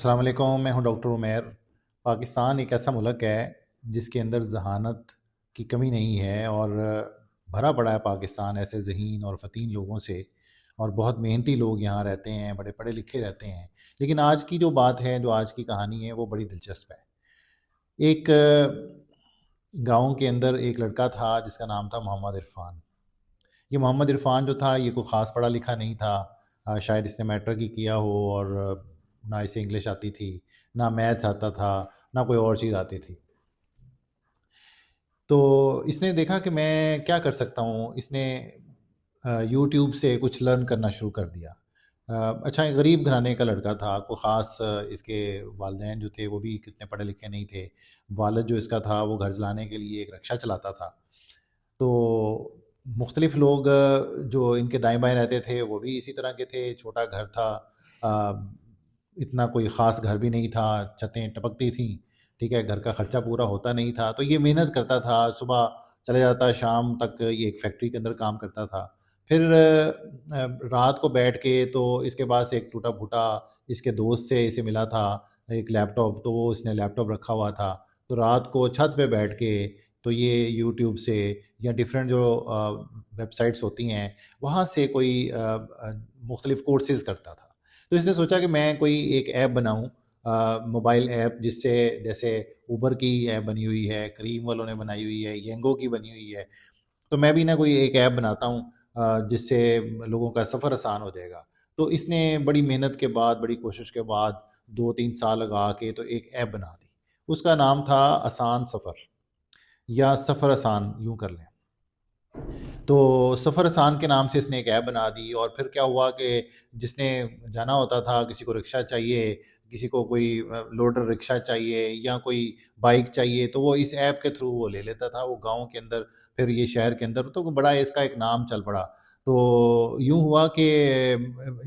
अस्सलाम वालेकुम, मैं हूं डॉक्टर उमैर। पाकिस्तान एक ऐसा मुल्क है जिसके अंदर ज़हानत की कमी नहीं है और भरा पड़ा है पाकिस्तान ऐसे ज़हीन और फ़तीन लोगों से। और बहुत मेहनती लोग यहाँ रहते हैं, बड़े पढ़े लिखे रहते हैं। लेकिन आज की जो बात है, जो आज की कहानी है, वो बड़ी दिलचस्प है। एक गाँव के अंदर एक लड़का था जिसका नाम था मोहम्मद इरफ़ान। ये मोहम्मद इरफ़ान जो था, ये कोई ख़ास पढ़ा लिखा नहीं था। शायद इसने मैट्रिक ही किया हो और ना इसे इंग्लिश आती थी, ना मैथ्स आता था, ना कोई और चीज़ आती थी। तो इसने देखा कि मैं क्या कर सकता हूँ, इसने यूट्यूब से कुछ लर्न करना शुरू कर दिया। अच्छा, गरीब घराने का लड़का था, कोई ख़ास इसके वालिदैन जो थे वो भी कितने पढ़े लिखे नहीं थे। वालिद जो इसका था वो घर चलाने के लिए एक रिक्शा चलाता था। तो मुख्तलिफ़ लोग जो इनके दाएँ-बाएँ रहते थे वो भी इसी तरह के थे, छोटा घर था। इतना कोई ख़ास घर भी नहीं था, छतें टपकती थीं, ठीक है? घर का खर्चा पूरा होता नहीं था, तो ये मेहनत करता था, सुबह चला जाता, शाम तक ये एक फैक्ट्री के अंदर काम करता था। फिर रात को बैठ के तो इसके पास एक टूटा-फूटा इसके दोस्त से इसे मिला था, एक लैपटॉप, तो वो इसने लैपटॉप रखा हुआ था। तो रात को छत पे बैठ के तो ये यूट्यूब से या डिफरेंट जो वेबसाइट्स होती हैं, वहाँ से कोई मुख्तलिफ़ कोर्सेज़ करता था। तो इसने सोचा कि मैं कोई एक ऐप बनाऊँ, मोबाइल ऐप, जिससे जैसे उबर की ऐप बनी हुई है, करीम वालों ने बनाई हुई है, येंगो की बनी हुई है, तो मैं भी ना कोई एक ऐप बनाता हूँ जिससे लोगों का सफ़र आसान हो जाएगा। तो इसने बड़ी मेहनत के बाद, बड़ी कोशिश के बाद 2-3 साल लगा के तो एक ऐप बना दी। उसका नाम था आसान सफ़र, या सफ़र आसान यूँ कर लें। तो सफ़र आसान के नाम से इसने एक ऐप बना दी और फिर क्या हुआ कि जिसने जाना होता था, किसी को रिक्शा चाहिए, किसी को कोई लोडर रिक्शा चाहिए या कोई बाइक चाहिए, तो वो इस ऐप के थ्रू वो ले लेता था। वो गाँव के अंदर, फिर ये शहर के अंदर, तो बड़ा इसका एक नाम चल पड़ा। तो यूँ हुआ कि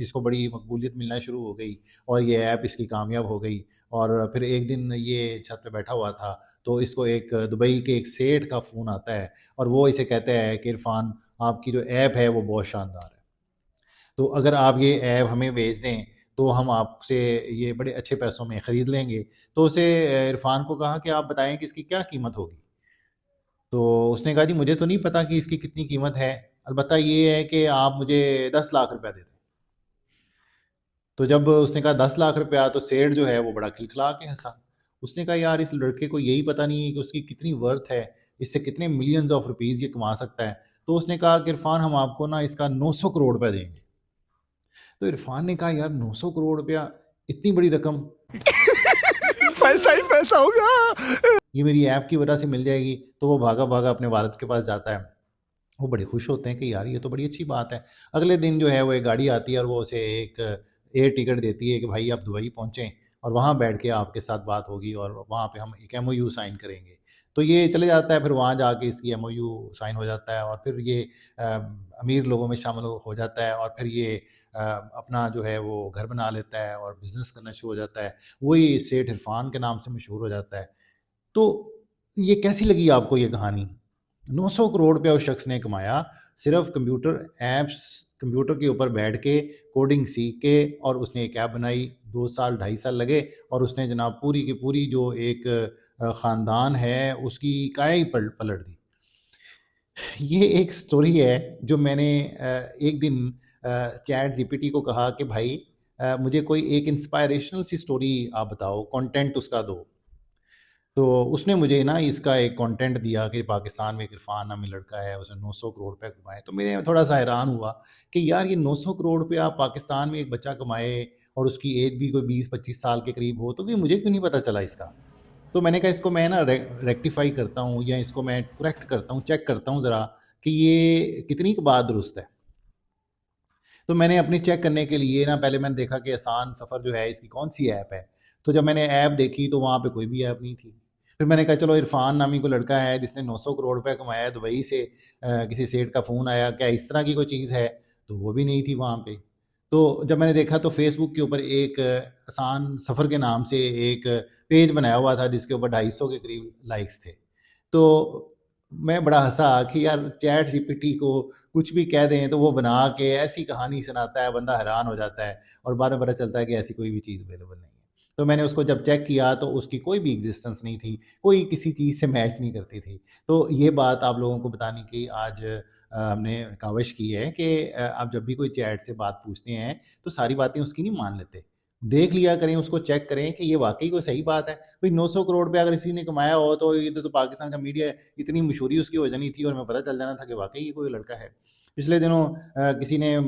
इसको बड़ी मकबूलियत मिलना शुरू हो गई और ये ऐप इसकी कामयाब हो गई। और फिर एक दिन ये छत पे बैठा हुआ था, तो इसको एक दुबई के एक सेठ का फ़ोन आता है और वो इसे कहता है कि इरफ़ान, आपकी जो ऐप है वो बहुत शानदार है। तो अगर आप ये ऐप हमें भेज दें तो हम आपसे ये बड़े अच्छे पैसों में ख़रीद लेंगे। तो उसे इरफ़ान को कहा कि आप बताएँ कि इसकी क्या कीमत होगी? तो उसने कहा, जी मुझे तो नहीं पता कि इसकी कितनी कीमत है, अलबत्ता ये है कि आप मुझे 10 लाख रुपया दे दें। तो जब उसने कहा 10 लाख रुपया, तो सेठ जो है वो बड़ा खिलखिला के हँसा। उसने कहा, यार इस लड़के को यही पता नहीं है कि उसकी कितनी वर्थ है, इससे कितने मिलियंस ऑफ रुपीज़ ये कमा सकता है। तो उसने कहा कि इरफ़ान, हम आपको ना इसका 900 करोड़ रुपए देंगे। तो इरफ़ान ने कहा, यार 900 करोड़ रुपया, इतनी बड़ी रकम, पैसा ही पैसा होगा। ये मेरी ऐप की वजह से मिल जाएगी। तो वो भागा-भागा अपने वालिद के पास जाता है। वो बड़े खुश होते हैं कि यार ये तो बड़ी अच्छी बात है। अगले दिन जो है वो एक गाड़ी आती है और वो उसे एक एयर टिकट देती है कि भाई आप दुबई पहुँचें और वहाँ बैठ के आपके साथ बात होगी और वहाँ पे हम एक एमओयू साइन करेंगे। तो ये चले जाता है, फिर वहाँ जाके इसकी एमओयू साइन हो जाता है और फिर ये अ, अमीर लोगों में शामिल हो जाता है और फिर ये अपना जो है वो घर बना लेता है और बिज़नेस करना शुरू हो जाता है। वही सेठ इरफ़ान के नाम से मशहूर हो जाता है। तो ये कैसी लगी आपको ये कहानी? 900 करोड़ रुपया उस शख्स ने कमाया, सिर्फ़ कंप्यूटर ऐप्स, कंप्यूटर के ऊपर बैठ के कोडिंग सीख के, और उसने एक ऐप बनाई। 2 साल, ढाई साल लगे और उसने जनाब पूरी की पूरी जो एक ख़ानदान है उसकी काया ही पलट दी। ये एक स्टोरी है जो मैंने एक दिन चैट जीपीटी को कहा कि भाई मुझे कोई एक इंस्पायरेशनल सी स्टोरी आप बताओ, कंटेंट उसका दो। तो उसने मुझे ना इसका एक कंटेंट दिया कि पाकिस्तान में एक इरफान नामी लड़का है, उसने 900 करोड़ रुपए कमाए। तो मैं थोड़ा-सा हैरान हुआ कि यार ये 900 करोड़ रुपया पाकिस्तान में एक बच्चा कमाए और उसकी एज भी कोई 20-25 साल के करीब हो, तो ये मुझे क्यों नहीं पता चला इसका? तो मैंने कहा इसको मैं ना रेक्टिफ़ाई करता हूँ या इसको मैं करेक्ट करता हूँ, चेक करता हूँ ज़रा कि ये कितनी क बात दुरुस्त है। तो मैंने अपनी चेक करने के लिए ना पहले मैंने देखा कि आसान सफ़र जो है इसकी कौन-सी ऐप है। तो जब मैंने ऐप देखी तो वहाँ पे कोई भी ऐप नहीं थी। फिर मैंने कहा चलो इरफ़ान नामी कोई लड़का है जिसने 900 करोड़ रुपए कमाया है दुबई से, किसी सेठ का फ़ोन आया, क्या इस तरह की कोई चीज़ है? तो वो भी नहीं थी वहाँ पे। तो जब मैंने देखा तो फ़ेसबुक के ऊपर एक आसान सफ़र के नाम से एक पेज बनाया हुआ था जिसके ऊपर 250 के करीब लाइक्स थे। तो मैं बड़ा हँसा कि यार चैट जीपीटी को कुछ भी कह दें तो वो बना के ऐसी कहानी सुनाता है, बंदा हैरान हो जाता है और बाद में पता चलता है कि ऐसी कोई भी चीज़ अवेलेबल नहीं है। तो मैंने उसको जब चेक किया तो उसकी कोई भी एग्जिस्टेंस नहीं थी, कोई किसी चीज़ से मैच नहीं करती थी। तो ये बात आप लोगों को बताने की आज हमने काविश की है कि आप जब भी कोई चैट से बात पूछते हैं, तो सारी बातें उसकी नहीं मान लेते। देख लिया करें, उसको चेक करें कि ये वाक़ई कोई सही बात है। भई 900 करोड़ रुपया अगर किसी ने कमाया हो तो ये तो पाकिस्तान का मीडिया इतनी मशहूरी उसकी हो जानी थी और हमें पता चल जाना था कि वाक़ई ये कोई लड़का है। पिछले दिनों किसी ने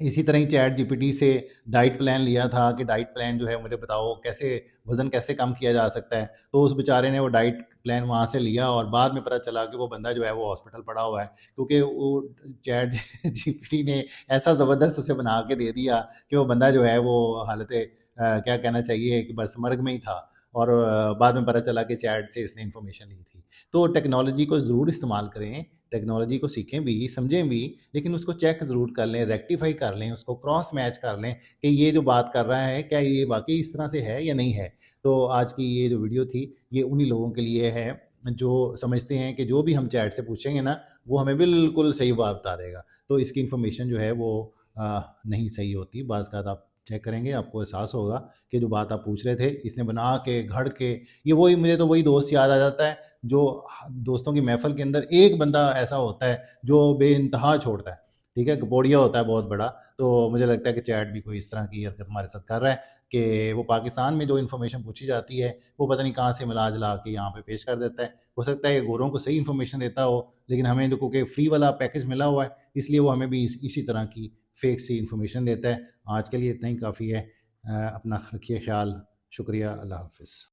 इसी तरह ही चैट जीपीटी से डाइट प्लान लिया था कि डाइट प्लान जो है मुझे बताओ कैसे वज़न कैसे कम किया जा सकता है। तो उस बेचारे ने वो डाइट प्लान वहाँ से लिया और बाद में पता चला कि वो बंदा जो है वो हॉस्पिटल पड़ा हुआ है, क्योंकि वो चैट जीपीटी ने ऐसा ज़बरदस्त उसे बना के दे दिया कि वो बंदा जो है वो क्या कहना चाहिए कि बस मर्ग में ही था। और बाद में पता चला कि चैट से इसने इन्फॉर्मेशन ली थी। तो टेक्नोलॉजी को ज़रूर इस्तेमाल करें, टेक्नोलॉजी को सीखें भी, समझें भी, लेकिन उसको चेक ज़रूर कर लें, रेक्टिफ़ाई कर लें, उसको क्रॉस मैच कर लें कि ये जो बात कर रहा है, क्या ये वाक़ई इस तरह से है या नहीं है। तो आज की ये जो वीडियो थी, ये उन्हीं लोगों के लिए है, जो समझते हैं कि जो भी हम चैट से पूछेंगे ना, वो हमें बिल्कुल सही बात बता देगा। तो इसकी इन्फॉर्मेशन जो है वो नहीं सही होती। बाज़ का आप चेक करेंगे, आपको एहसास होगा कि जो बात आप पूछ रहे थे, इसने बना के, घड़ के, ये वही मुझे तो वही दोस्त याद आ जाता है जो दोस्तों की महफ़िल के अंदर एक बंदा ऐसा होता है जो बेइंतहा छोड़ता है, ठीक है? गपोड़िया होता है बहुत बड़ा। तो मुझे लगता है कि चैट भी कोई इस तरह की हरकत हमारे साथ कर रहा है कि वो पाकिस्तान में जो इन्फॉर्मेशन पूछी जाती है, वो पता नहीं कहाँ से मिला-जुला के यहाँ पे पेश कर देता है। हो सकता है कि गोरों को सही इन्फॉर्मेशन देता हो, लेकिन हमें देखो कि फ्री वाला पैकेज मिला हुआ है, इसलिए वो हमें भी इसी तरह की फ़ेक सी इन्फॉर्मेशन देता है। आज के लिए इतना ही काफ़ी है। अपना रखिए ख़्याल। शुक्रिया। अल्लाह हाफ़िज़।